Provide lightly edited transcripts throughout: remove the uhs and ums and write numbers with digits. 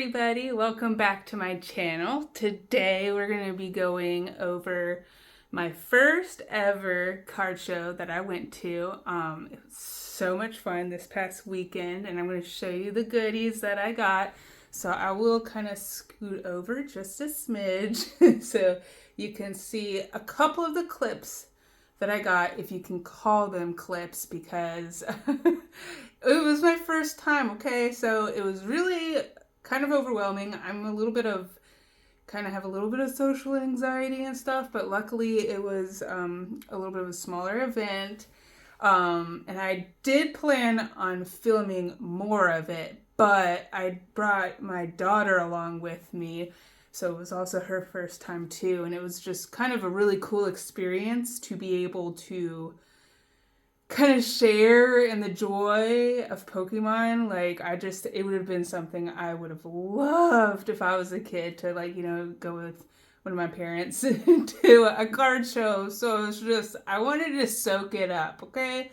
everybody, welcome back to my channel. Today we're going to be going over my first ever card show that I went to. It was so much fun this past weekend, and I'm going to show you the goodies that I got. So I will kind of scoot over just a smidge so you can see a couple of the clips that I got, if you can call them clips, because it was my first time, okay? So it was really kind of overwhelming. I'm have a little bit of social anxiety and stuff, but luckily it was a little bit of a smaller event. And I did plan on filming more of it, but I brought my daughter along with me. So it was also her first time too. And it was just kind of a really cool experience to be able to kind of share in the joy of Pokemon. It would have been something I would have loved if I was a kid to go with one of my parents to a card show. So it's just, I wanted to soak it up, okay?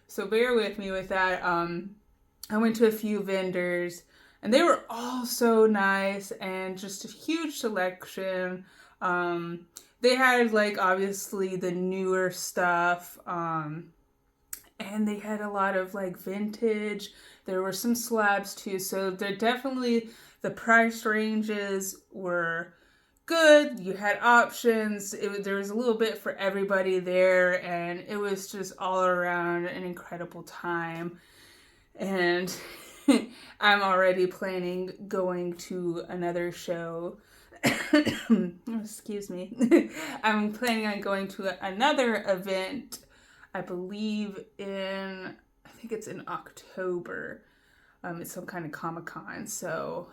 So bear with me with that. I went to a few vendors, and they were all so nice and just a huge selection. They had obviously the newer stuff, and they had a lot of vintage. There were some slabs too, so the price ranges were good. You had options. There was a little bit for everybody there, and it was just all around an incredible time. And I'm already planning going to another show. Excuse me. I'm planning on going to another event, I believe I think it's in October. It's some kind of Comic-Con. So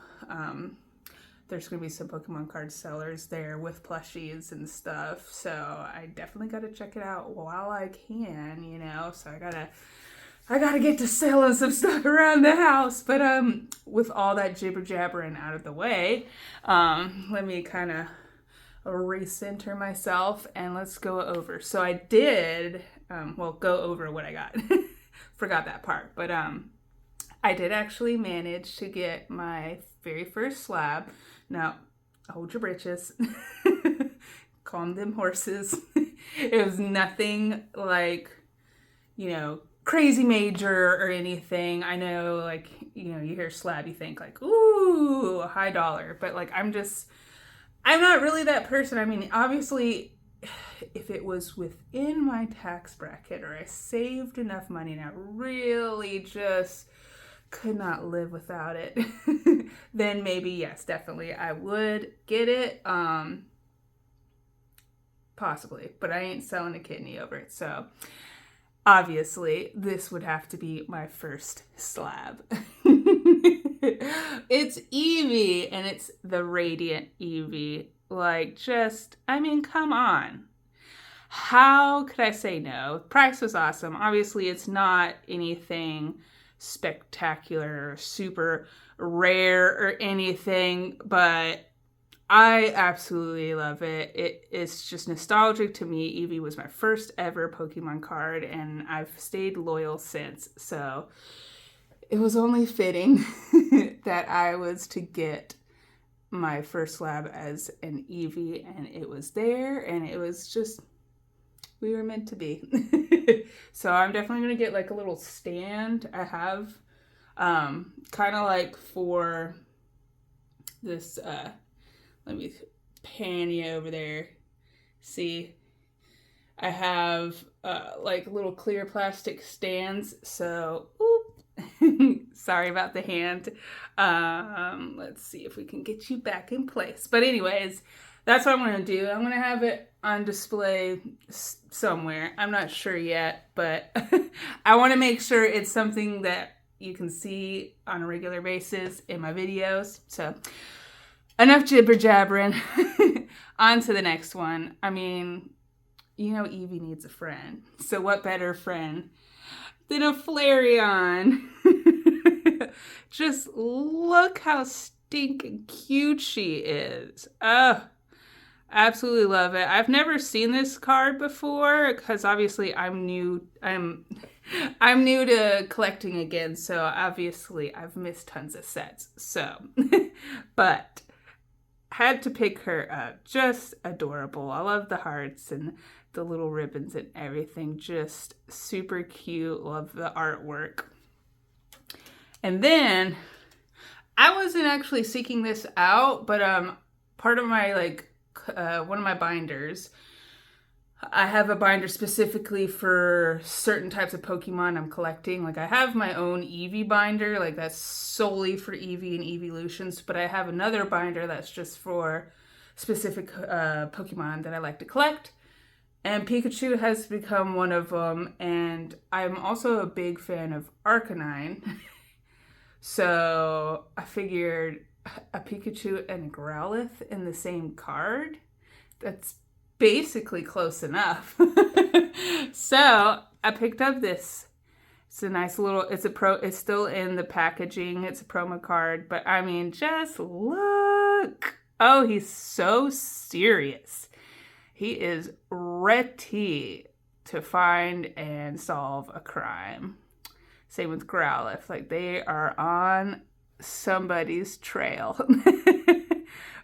there's going to be some Pokemon card sellers there with plushies and stuff. So I definitely got to check it out while I can, So I gotta get to selling some stuff around the house. But with all that jibber jabbering out of the way, let me kind of recenter myself and let's go over. So I did, go over what I got. Forgot that part. But I did actually manage to get my very first slab. Now, hold your britches. Calm them horses. It was nothing crazy major or anything. I know, you hear slab, you think ooh, high dollar. But I'm not really that person. I mean, obviously, if it was within my tax bracket or I saved enough money and I really just could not live without it, then maybe, yes, definitely I would get it. Possibly, but I ain't selling a kidney over it. So obviously, this would have to be my first slab. It's Eevee, and it's the Radiant Eevee. Come on. How could I say no? Price was awesome. Obviously, it's not anything spectacular or super rare or anything, but I absolutely love it. It's just nostalgic to me. Eevee was my first ever Pokemon card, and I've stayed loyal since. So it was only fitting that I was to get my first lab as an Eevee, and it was there, and it was just, we were meant to be. So I'm definitely going to get a little stand. I have kind of for this, let me pan you over there. See, I have little clear plastic stands. So, sorry about the hand. Let's see if we can get you back in place. But anyways, that's what I'm going to do. I'm going to have it on display somewhere. I'm not sure yet, but I want to make sure it's something that you can see on a regular basis in my videos. So enough jibber jabbering. On to the next one. I mean, Eevee needs a friend. So what better friend than a Flareon? Just look how stinking cute she is. Oh, absolutely love it. I've never seen this card before because obviously I'm new to collecting again, so obviously I've missed tons of sets. So But had to pick her up. Just adorable. I love the hearts and the little ribbons and everything. Just super cute. Love the artwork. And then I wasn't actually seeking this out, but part of my one of my binders, I have a binder specifically for certain types of Pokemon I'm collecting. Like I have my own Eevee binder, like that's solely for Eevee and Eeveelutions, but I have another binder that's just for specific Pokemon that I like to collect. And Pikachu has become one of them, and I'm also a big fan of Arcanine. So I figured a Pikachu and a Growlithe in the same card, that's basically close enough. So I picked up this. It's a nice little, it's still in the packaging. It's a promo card, but I mean, just look. Oh, he's so serious. He is ready to find and solve a crime. Same with Growlithe. Like they are on somebody's trail.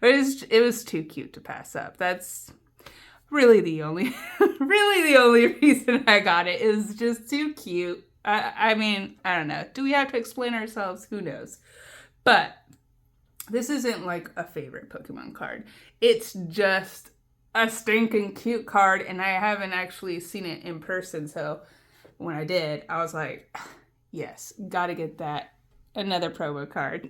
It was too cute to pass up. That's really the only reason I got it. Is just too cute. I mean, I don't know. Do we have to explain ourselves? Who knows? But this isn't like a favorite Pokemon card. It's just a stinking cute card, and I haven't actually seen it in person. So when I did, I was like, yes, gotta get that. Another promo card.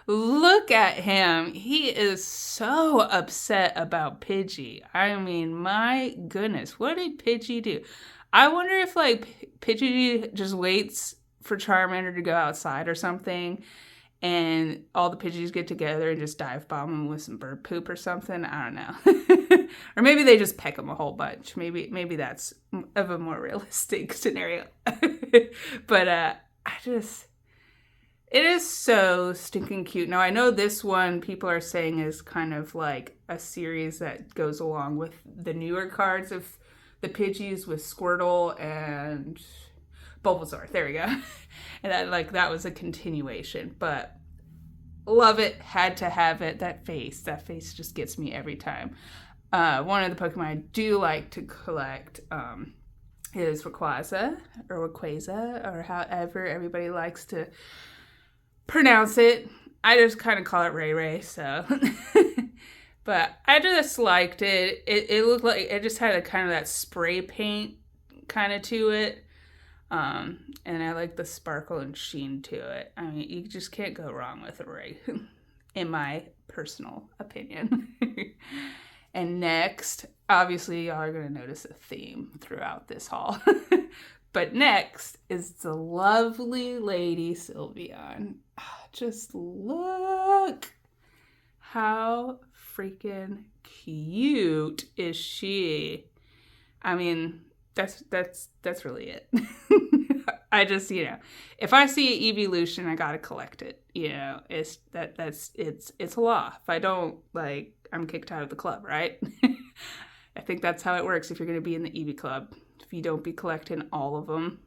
Look at him. He is so upset about Pidgey. I mean, my goodness, what did Pidgey do? I wonder if like Pidgey just waits for Charmander to go outside or something, and all the Pidgeys get together and just dive bomb him with some bird poop or something. I don't know. Or maybe they just peck him a whole bunch. Maybe that's of a more realistic scenario. But it is so stinking cute. Now, I know this one people are saying is kind of like a series that goes along with the newer cards of the Pidgeys with Squirtle and Bulbasaur. There we go. And that was a continuation. But love it. Had to have it. That face just gets me every time. One of the Pokemon I do like to collect is Rayquaza or however everybody likes to pronounce it. I just kind of call it Ray Ray, so. But I just liked it. It looked like it just had a kind of that spray paint kind of to it. And I like the sparkle and sheen to it. I mean, you just can't go wrong with a Ray, in my personal opinion. And next, obviously, y'all are going to notice a theme throughout this haul. But next is the lovely Lady Sylveon. Just look. How freaking cute is she? I mean, that's really it. I just, if I see an Eeveelution, I gotta collect it. It's a law. If I don't, I'm kicked out of the club, right? I think that's how it works if you're gonna be in the Eevee club. If you don't be collecting all of them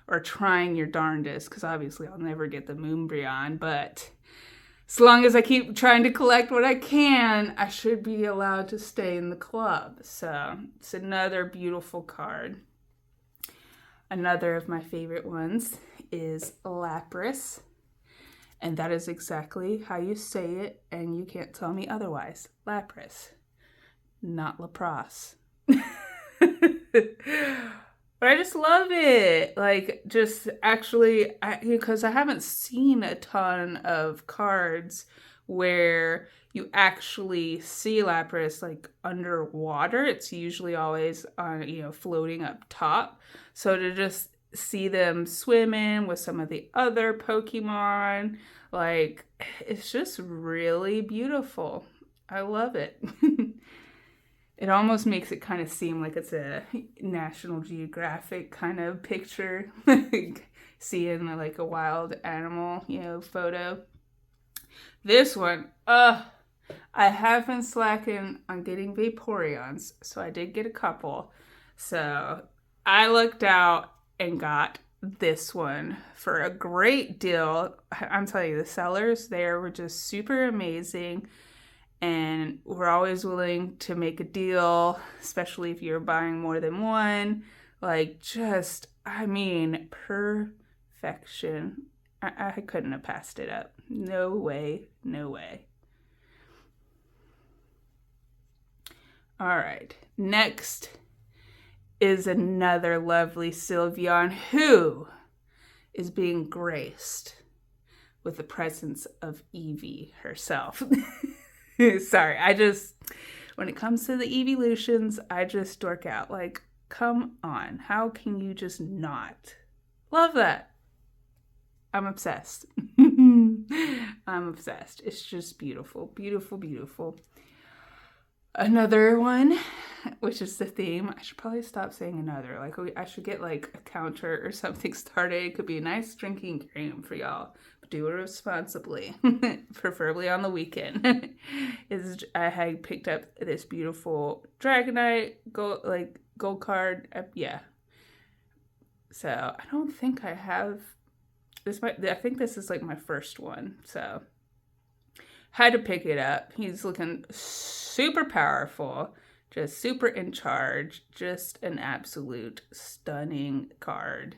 or trying your darndest, because obviously I'll never get the Moonbreon, but as long as I keep trying to collect what I can, I should be allowed to stay in the club. So it's another beautiful card. Another of my favorite ones is Lapras. And that is exactly how you say it, and you can't tell me otherwise. Lapras, not Lapras. But I just love it. Because I haven't seen a ton of cards where you actually see Lapras underwater. It's usually always on, floating up top. So to just see them swimming with some of the other Pokemon, it's just really beautiful. I love it. It almost makes it kind of seem like it's a National Geographic kind of picture. Seeing a wild animal, photo. This one, I have been slacking on getting Vaporeons, so I did get a couple. So I looked out and got this one for a great deal. I'm telling you, the sellers there were just super amazing, and we're always willing to make a deal, especially if you're buying more than one. Like, just, I mean, perfection. I couldn't have passed it up. No way, no way. All right, next is another lovely Sylveon who is being graced with the presence of Eevee herself. Sorry, when it comes to the Eeveelutions, I just dork out. Like, come on, how can you just not love that? I'm obsessed. I'm obsessed. It's just beautiful, beautiful, beautiful. Another one, which is the theme. I should probably stop saying another. Like, I should get like a counter or something started. It could be a nice drinking game for y'all. But do it responsibly, preferably on the weekend. I had picked up this beautiful Dragonite gold card. Yeah. So I don't think I have this. I think this is like my first one. So had to pick it up. He's looking super powerful, just super in charge, just an absolute stunning card.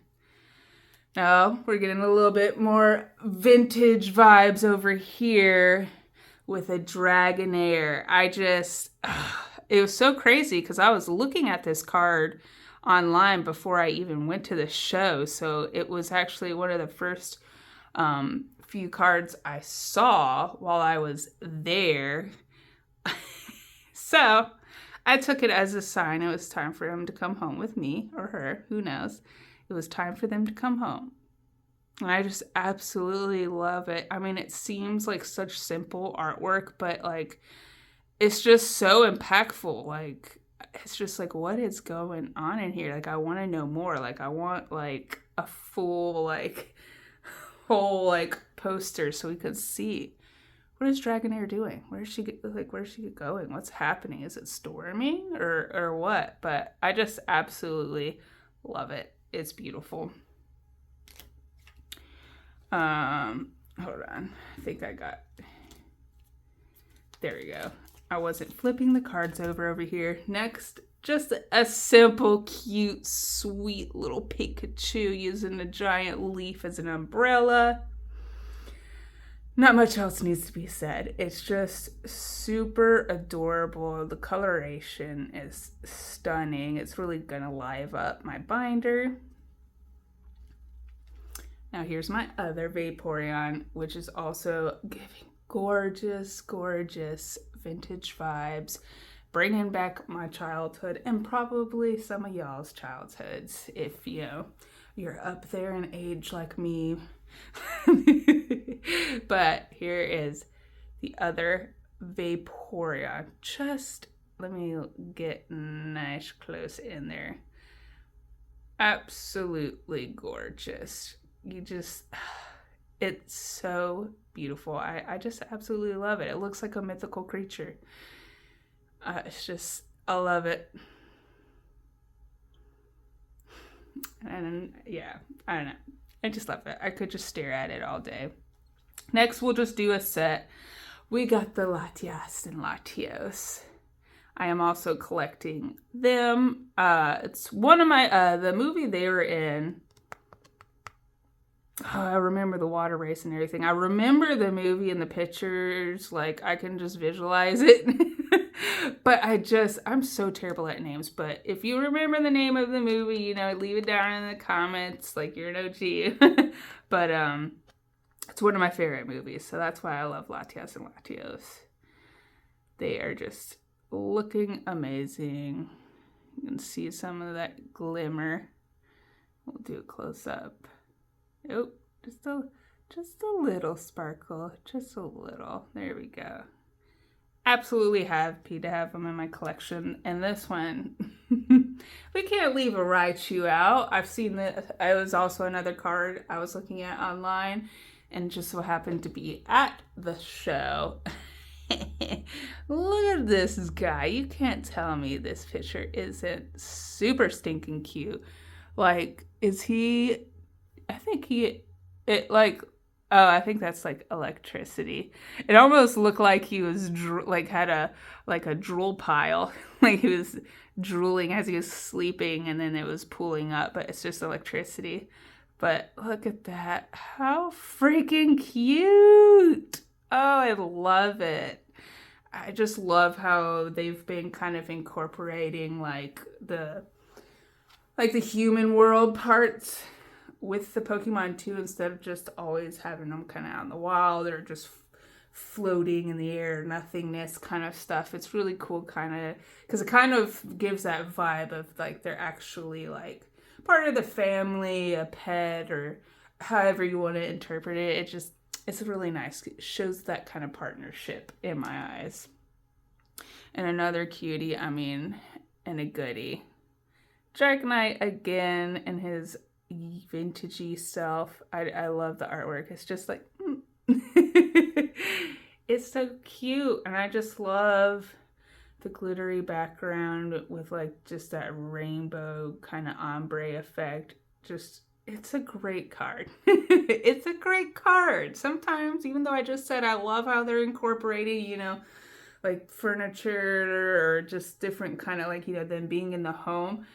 Now we're getting a little bit more vintage vibes over here with a Dragonair. It was so crazy because I was looking at this card online before I even went to the show. So it was actually one of the first few cards I saw while I was there. So I took it as a sign it was time for him to come home with me, or her, who knows. It was time for them to come home. And I just absolutely love it. I mean, it seems like such simple artwork, but like, it's just so impactful. Like, it's just like, what is going on in here? Like, I want to know more. Like, I want like a full, like, whole like poster so we could see. What is Dragonair doing? Where's she going? What's happening? Is it storming or what? But I just absolutely love it. It's beautiful. Hold on. I think there we go. I wasn't flipping the cards over here. Next, just a simple, cute, sweet little Pikachu using a giant leaf as an umbrella. Not much else needs to be said. It's just super adorable. The coloration is stunning. It's really gonna live up my binder. Now here's my other Vaporeon, which is also giving gorgeous, gorgeous vintage vibes, bringing back my childhood and probably some of y'all's childhoods if you're up there in age like me. But here is the other Vaporeon. Just let me get nice close in there. Absolutely gorgeous. It's so beautiful. I just absolutely love it. It looks like a mythical creature. I love it. And yeah, I don't know. I just love it. I could just stare at it all day. Next, we'll just do a set. We got the Latias and Latios. I am also collecting them. It's one of my, the movie they were in. Oh, I remember the water race and everything. I remember the movie and the pictures. Like, I can just visualize it. But I'm so terrible at names. But if you remember the name of the movie, leave it down in the comments. Like, you're an OG. But, it's one of my favorite movies. So that's why I love Latias and Latios. They are just looking amazing. You can see some of that glimmer. We'll do a close up. Oh, just a little sparkle. Just a little. There we go. Absolutely happy to have them in my collection. And this one, we can't leave a Raichu out. I've seen that. It was also another card I was looking at online, and just so happened to be at the show. Look at this guy. You can't tell me this picture isn't super stinking cute. Like, is he I think it like, oh, I think that's like electricity. It almost looked like he was like had a drool pile, like he was drooling as he was sleeping, and then it was pooling up. But it's just electricity. But look at that! How freaking cute! Oh, I love it. I just love how they've been kind of incorporating like the human world parts with the Pokemon too, instead of just always having them kind of out in the wild or just floating in the air, nothingness kind of stuff. It's really cool, kind of, because it kind of gives that vibe of like they're actually like part of the family, a pet, or however you want to interpret it. It's really nice. It shows that kind of partnership in my eyes. And another cutie, I mean, and a goodie. Dragonite again in his vintagey self. I love the artwork. It's just like, it's so cute. And I just love the glittery background with like just that rainbow kind of ombre effect. Just, it's a great card. It's a great card. Sometimes, even though I just said I love how they're incorporating, like furniture or just different kind of like, them being in the home.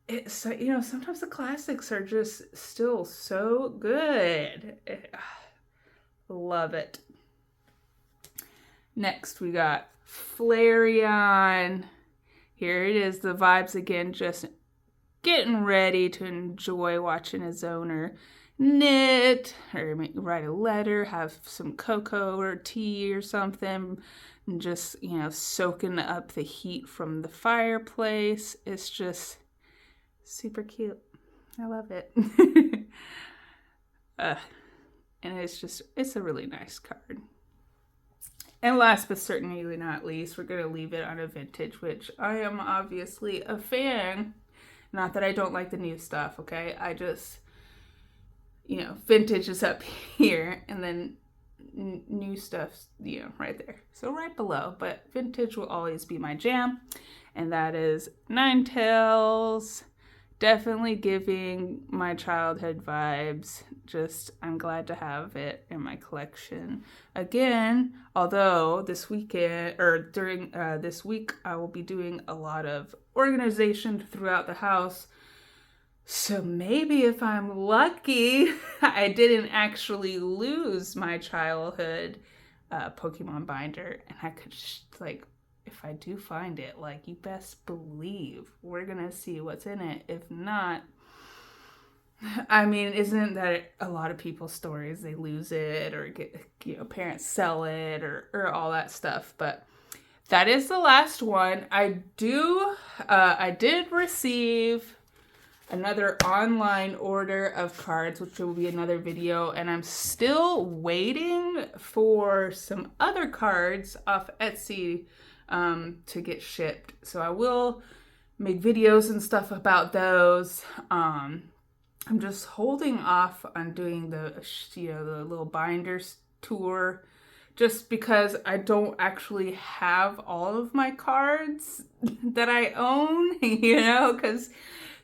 It's, sometimes the classics are just still so good. Love it. Next we got Flareon. Here it is, the vibes again, just getting ready to enjoy watching his owner knit or write a letter, have some cocoa or tea or something, and just, soaking up the heat from the fireplace. It's just super cute. I love it. And it's a really nice card. And last but certainly not least, we're going to leave it on a vintage, which I am obviously a fan. Not that I don't like the new stuff, okay? I just, vintage is up here, and then new stuff's, right there. So right below, but vintage will always be my jam. And that is Ninetales. Definitely giving my childhood vibes. Just, I'm glad to have it in my collection. Again, although this weekend, or during this week, I will be doing a lot of organization throughout the house. So maybe if I'm lucky, I didn't actually lose my childhood Pokemon binder. And I could, if I do find it, you best believe we're gonna see what's in it. If not, I mean, isn't that a lot of people's stories? They lose it or get, parents sell it or all that stuff. But that is the last one. I did receive another online order of cards, which will be another video, and I'm still waiting for some other cards off Etsy to get shipped. So I will make videos and stuff about those. I'm just holding off on doing the little binders tour, just because I don't actually have all of my cards that I own, because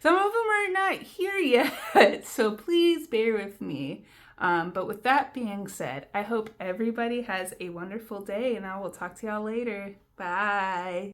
some of them are not here yet. So please bear with me. But with that being said, I hope everybody has a wonderful day, and I will talk to y'all later. Bye.